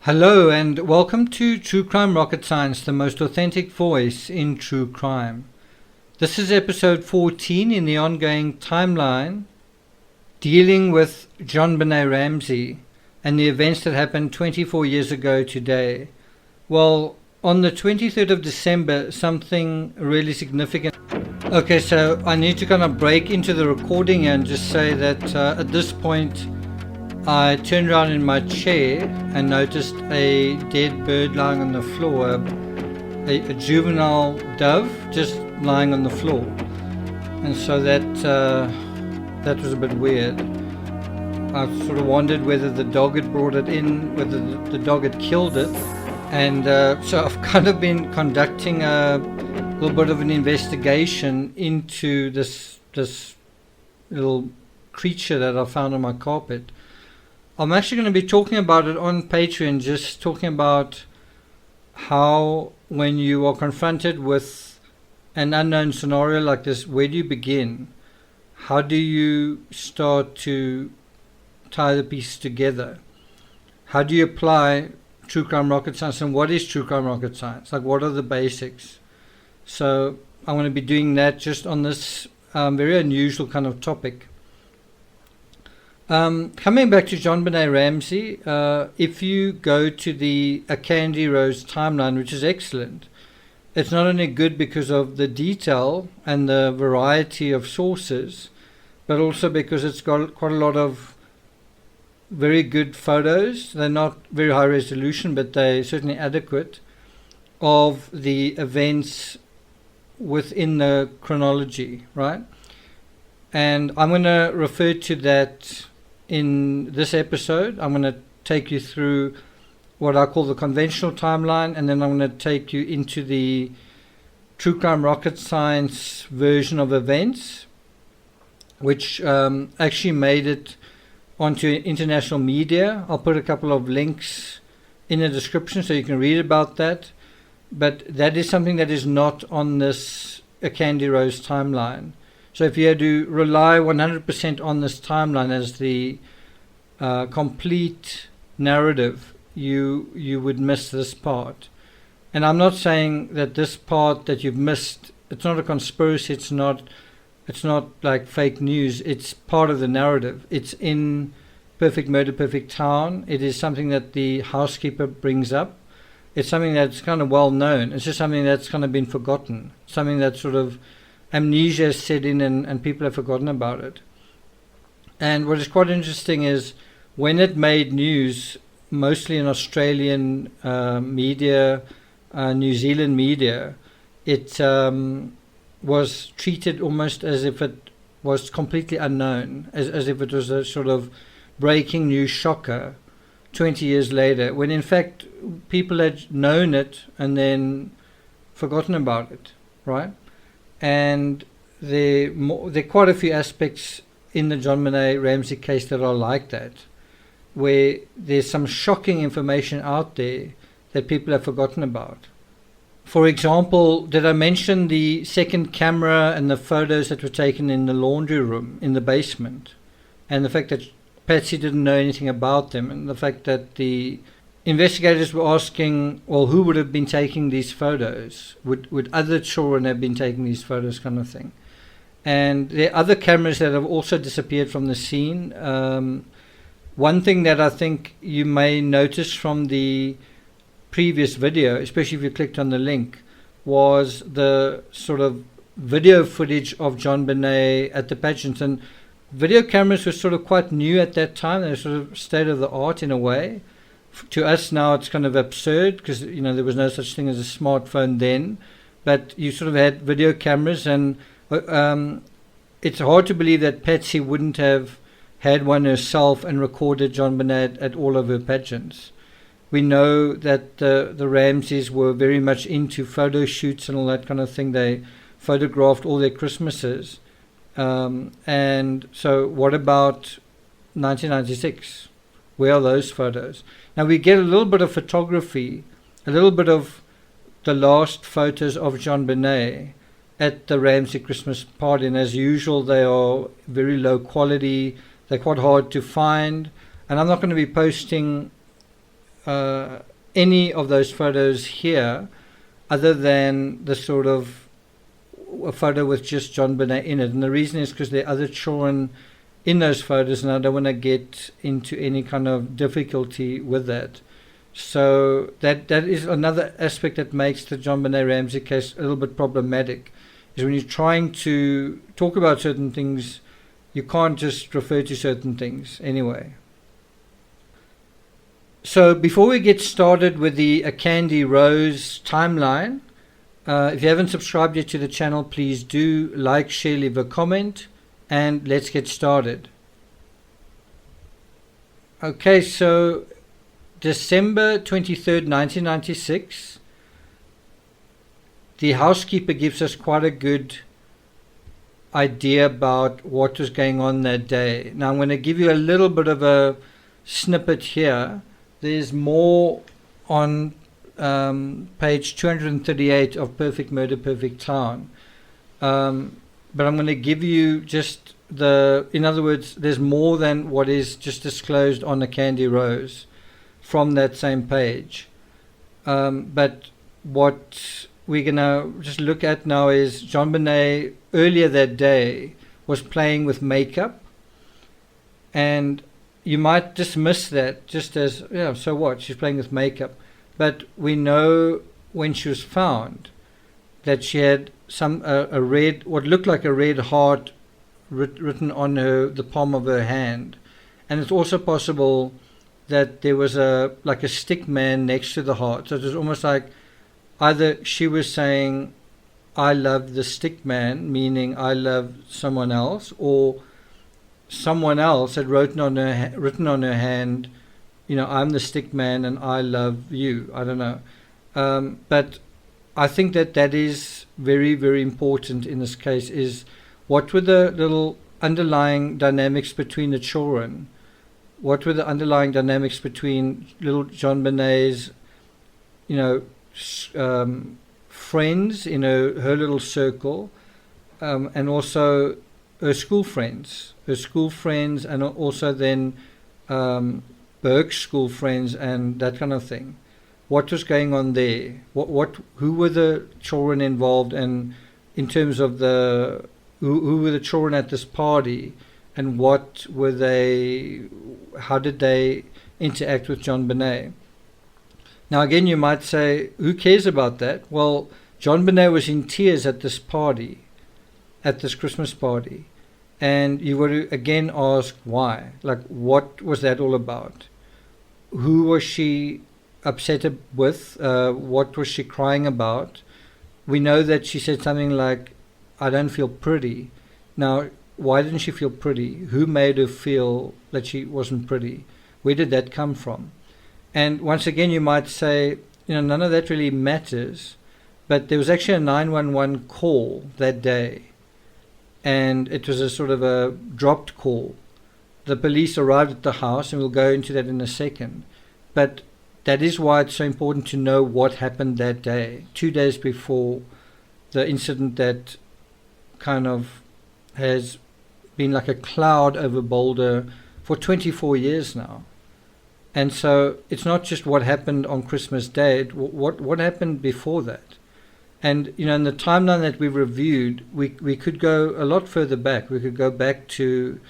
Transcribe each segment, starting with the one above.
Hello and welcome to True Crime Rocket Science, the most authentic voice in true crime. This is episode 14 in the ongoing timeline dealing with JonBenet Ramsey and the events that happened 24 years ago today. Well, on the 23rd of December, something really significant. Okay, so I need to kind of break into the recording and just say that at this point I turned around in my chair and noticed a dead bird lying on the floor, a juvenile dove just lying on the floor. And so that was a bit weird. I sort of wondered whether the dog had brought it in, whether the dog had killed it. And so I've kind of been conducting a little bit of an investigation into this little creature that I found on my carpet. I'm actually going to be talking about it on Patreon, just talking about how when you are confronted with an unknown scenario like this, where do you begin? How do you start to tie the pieces together? How do you apply true crime rocket science, and what is true crime rocket science? Like, what are the basics? So I'm going to be doing that just on this very unusual kind of topic. Coming back to JonBenet Ramsey, if you go to the A Candy Rose timeline, which is excellent, it's not only good because of the detail and the variety of sources, but also because it's got quite a lot of very good photos. They're not very high resolution, but they're certainly adequate, of the events within the chronology, right? And I'm going to refer to that in this episode. I'm going to take you through what I call the conventional timeline, and then I'm going to take you into the true crime rocket science version of events, which actually made it onto international media. I'll put a couple of links in the description so you can read about that. But that is something that is not on this A Candy Rose timeline. So if you had to rely 100% on this timeline as the complete narrative, you would miss this part. And I'm not saying that this part that you've missed, it's not a conspiracy, it's not like fake news, it's part of the narrative. It's in Perfect Murder, Perfect Town. It is something that the housekeeper brings up. It's something that's kind of well known. It's just something that's kind of been forgotten, something that sort of amnesia has set in and people have forgotten about it. And what is quite interesting is when it made news, mostly in Australian media, New Zealand media, it was treated almost as if it was completely unknown, as if it was a sort of breaking news shocker 20 years later, when in fact people had known it and then forgotten about it, right? And there are quite a few aspects in the JonBenet Ramsey case that are like that, where there's some shocking information out there that people have forgotten about. For example, did I mention the second camera and the photos that were taken in the laundry room in the basement, and the fact that Patsy didn't know anything about them, and the fact that the investigators were asking, well, who would have been taking these photos? Would other children have been taking these photos, kind of thing? And there are other cameras that have also disappeared from the scene. One thing that I think you may notice from the previous video, especially if you clicked on the link, was the sort of video footage of JonBenet at the pageant. And video cameras were sort of quite new at that time. They were sort of state of the art in a way. To us now it's kind of absurd because there was no such thing as a smartphone then, but you sort of had video cameras, and it's hard to believe that Patsy wouldn't have had one herself and recorded JonBenet at all of her pageants. We know that the Ramseys were very much into photo shoots and all that kind of thing. They photographed all their Christmases. And so what about 1996? Where are those photos? Now we get a little bit of photography, a little bit of the last photos of JonBenet at the Ramsey Christmas party, and as usual they are very low quality. They're quite hard to find, and I'm not going to be posting any of those photos here other than the sort of a photo with just JonBenet in it. And the reason is because there are other children in those photos, and I don't want to get into any kind of difficulty with that. So that is another aspect that makes the JonBenet Ramsey case a little bit problematic, is when you're trying to talk about certain things, you can't just refer to certain things anyway. So before we get started with the Candy Rose timeline, if you haven't subscribed yet to the channel, please do like, share, leave a comment, and let's get started. Okay, so December 23rd, 1996, the housekeeper gives us quite a good idea about what was going on that day. Now I'm going to give you a little bit of a snippet here. There's more on page 238 of Perfect Murder, Perfect Town. But I'm going to give you just in other words, there's more than what is just disclosed on the Candy Rose from that same page. But what we're going to just look at now is JonBenet earlier that day was playing with makeup, and you might dismiss that just as, yeah, so what, she's playing with makeup. But we know when she was found that she had a red, what looked like a red heart written on the palm of her hand. And it's also possible that there was like a stick man next to the heart. So it was almost like either she was saying, I love the stick man, meaning I love someone else, or someone else had written on her hand, I'm the stick man and I love you. I don't know. But I think that is very, very important in this case, is what were the little underlying dynamics between the children? What were the underlying dynamics between little JonBenet's, friends in her little circle, and also her school friends, and also then Burke's school friends and that kind of thing. What was going on there? Who were the children involved, and in terms of who were the children at this party, and what were they? How did they interact with JonBenet? Now again, you might say, who cares about that? Well, JonBenet was in tears at this party, at this Christmas party. And you were to again ask why. Like, what was that all about? Who was she upset with? What was she crying about? We know that she said something like, I don't feel pretty. Now, why didn't she feel pretty? Who made her feel that she wasn't pretty? Where did that come from? And once again, you might say, none of that really matters. But there was actually a 911 call that day. And it was a sort of a dropped call. The police arrived at the house, and we'll go into that in a second. But that is why it's so important to know what happened that day, 2 days before the incident that kind of has been like a cloud over Boulder for 24 years now. And so it's not just what happened on Christmas Day, what happened before that. And, in the timeline that we've reviewed, we could go a lot further back. We could go back to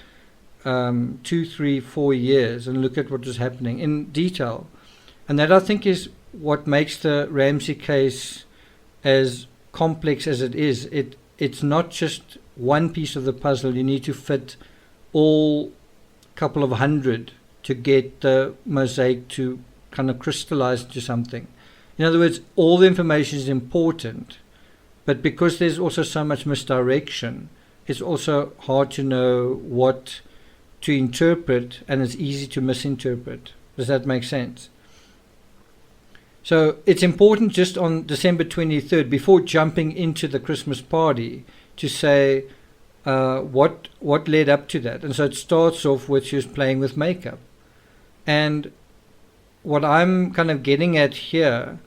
2, 3, 4 years and look at what was happening in detail. And that, I think, is what makes the Ramsey case as complex as it is. It's not just one piece of the puzzle. You need to fit all couple of hundred to get the mosaic to kind of crystallize into something. In other words, all the information is important, but because there's also so much misdirection, it's also hard to know what to interpret, and it's easy to misinterpret. Does that make sense? So it's important just on December 23rd, before jumping into the Christmas party, to say what led up to that. And so it starts off with she was playing with makeup. And what I'm kind of getting at here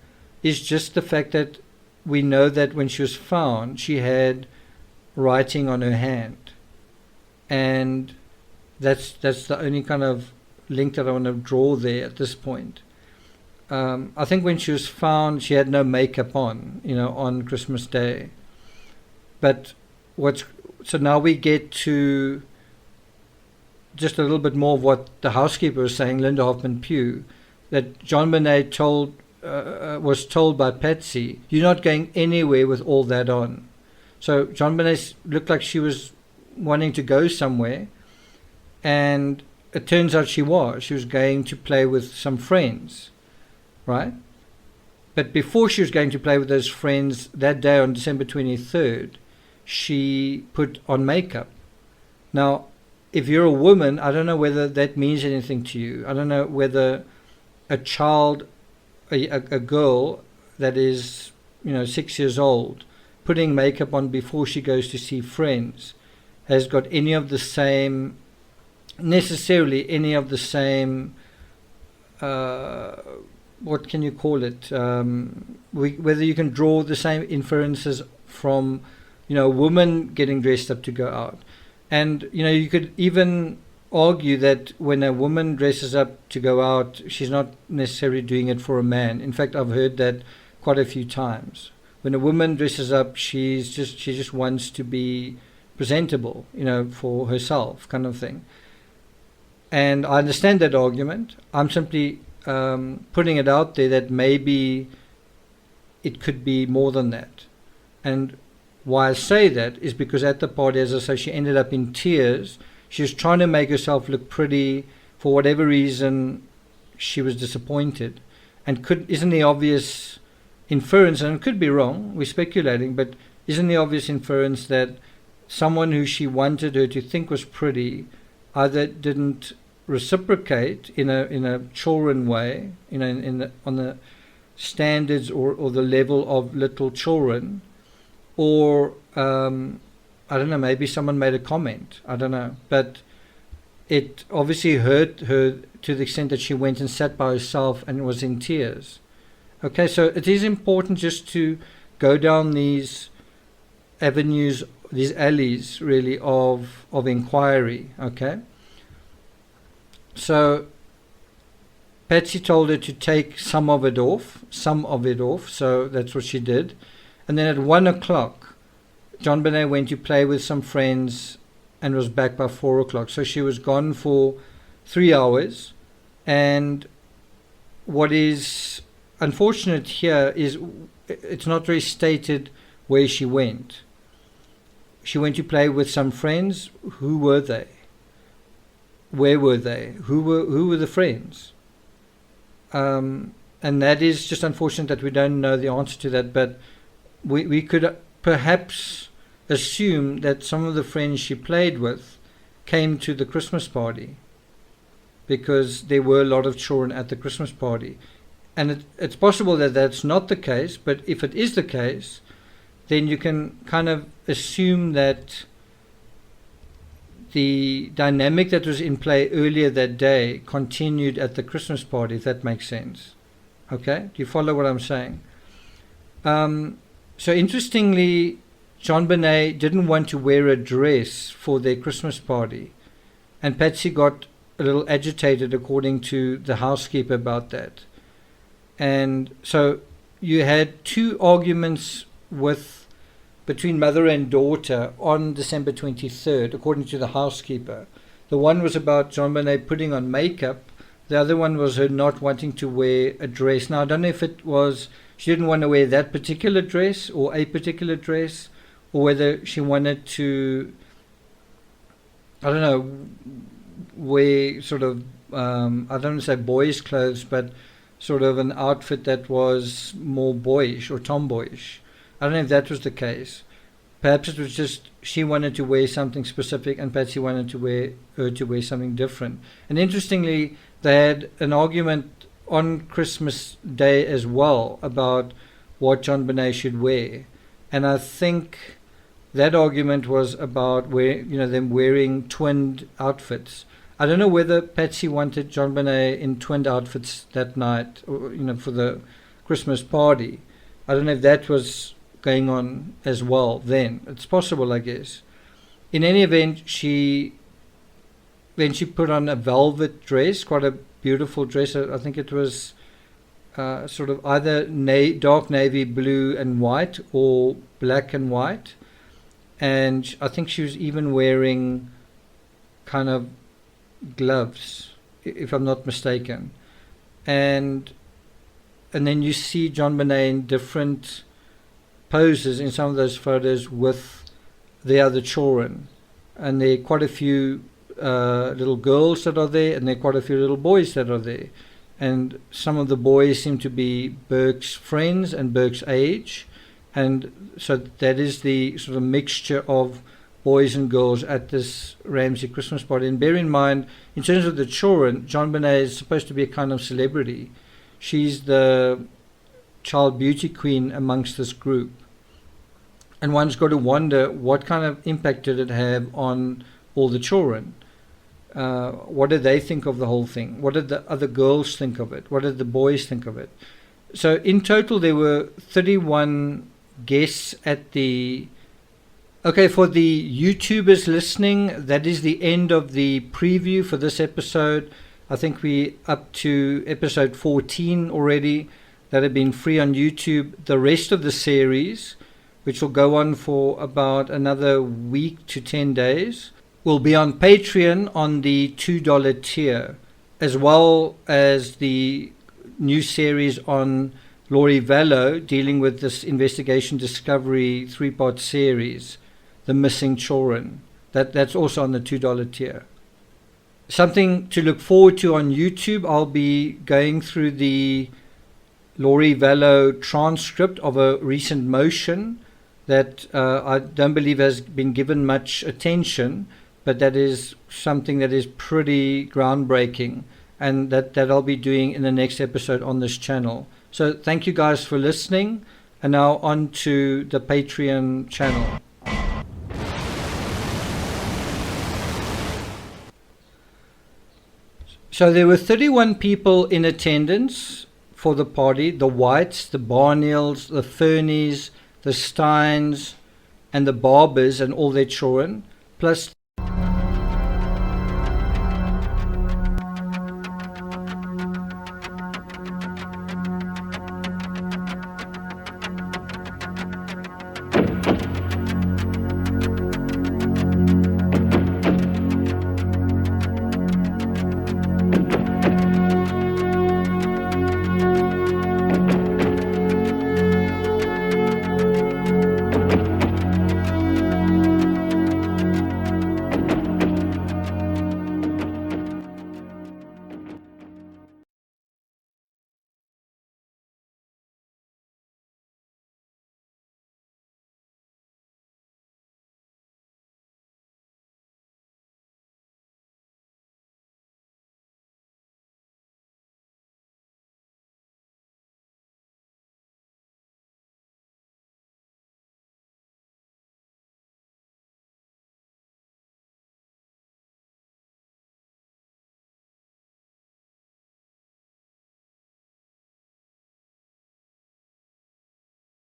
is just the fact that we know that when she was found, she had writing on her hand. And that's the only kind of link that I want to draw there at this point. I think when she was found, she had no makeup on, on Christmas Day. But so now we get to just a little bit more of what the housekeeper was saying, Linda Hoffman-Pugh, that JonBenet was told by Patsy, "You're not going anywhere with all that on." So JonBenet looked like she was wanting to go somewhere, and it turns out she was going to play with some friends, right? But before she was going to play with those friends that day on December 23rd, she put on makeup. Now, if you're a woman, I don't know whether that means anything to you. I don't know whether a child, a girl that is 6 years old, putting makeup on before she goes to see friends, has got necessarily any of the same, what can you call it? Whether you can draw the same inferences from, a woman getting dressed up to go out. And, you could even argue that when a woman dresses up to go out, she's not necessarily doing it for a man. In fact, I've heard that quite a few times. When a woman dresses up, she just wants to be presentable, for herself, kind of thing. And I understand that argument. I'm simply putting it out there that maybe it could be more than that. And why I say that is because at the party, as I say, she ended up in tears. She was trying to make herself look pretty. For whatever reason, she was disappointed. And isn't the obvious inference, and it could be wrong, we're speculating, but isn't the obvious inference that someone who she wanted her to think was pretty either didn't reciprocate in a children way, on the standards or the level of little children, or I don't know, maybe someone made a comment, I don't know, but it obviously hurt her to the extent that she went and sat by herself and was in tears. Okay, so it is important just to go down these avenues, these alleys really of inquiry. Okay, so Patsy told her to take some of it off, so that's what she did. And then at 1 o'clock, JonBenet went to play with some friends and was back by 4 o'clock. So she was gone for 3 hours. And what is unfortunate here is it's not very stated where she went. She went to play with some friends. Who were they? Where were they? Who were the friends? And that is just unfortunate that we don't know the answer to that, but we could perhaps assume that some of the friends she played with came to the Christmas party, because there were a lot of children at the Christmas party. And it's possible that that's not the case, but if it is the case, then you can kind of assume that the dynamic that was in play earlier that day continued at the Christmas party, if that makes sense. Okay? Do you follow what I'm saying? So interestingly, JonBenet didn't want to wear a dress for their Christmas party. And Patsy got a little agitated, according to the housekeeper, about that. And so you had two arguments between mother and daughter on December 23rd, according to the housekeeper. The one was about JonBenet putting on makeup. The other one was her not wanting to wear a dress. Now, I don't know if it was she didn't want to wear that particular dress or a particular dress, or whether she wanted to, I don't know, wear sort of, I don't want to say boys' clothes, but sort of an outfit that was more boyish or tomboyish. I don't know if that was the case. Perhaps it was just she wanted to wear something specific and Patsy wanted her to wear something different. And interestingly, they had an argument on Christmas Day as well about what JonBenet should wear. And I think that argument was about them wearing twinned outfits. I don't know whether Patsy wanted JonBenet in twinned outfits that night, or, for the Christmas party. I don't know if that was going on as well then. It's possible, I guess. In any event, she put on a velvet dress, quite a beautiful dress. I think it was sort of either dark navy blue and white or black and white. And I think she was even wearing kind of gloves, if I'm not mistaken. And then you see JonBenet in different poses in some of those photos with the other children. And there are quite a few little girls that are there, and there are quite a few little boys that are there. And some of the boys seem to be Burke's friends and Burke's age. And so that is the sort of mixture of boys and girls at this Ramsey Christmas party. And bear in mind, in terms of the children, JonBenet is supposed to be a kind of celebrity. She's the child beauty queen amongst this group. And one's got to wonder, what kind of impact did it have on all the children? What did they think of the whole thing? What did the other girls think of it? What did the boys think of it? So in total, there were 31 guests at the... Okay, for the YouTubers listening, that is the end of the preview for this episode. I think we're up to episode 14 already that have been free on YouTube. The rest of the series, which will go on for about another week to 10 days, will be on Patreon on the $2 tier, as well as the new series on Laurie Vallow dealing with this investigation discovery 3-part series, The Missing Children. That's also on the $2 tier. Something to look forward to on YouTube, I'll be going through the Laurie Vallow transcript of a recent motion that I don't believe has been given much attention, but that is something that is pretty groundbreaking, and that I'll be doing in the next episode on this channel. So thank you guys for listening, and now on to the Patreon channel. So there were 31 people in attendance for the party: the Whites, the Barneels, the Fernies, the Steins, and the Barbers and all their children, plus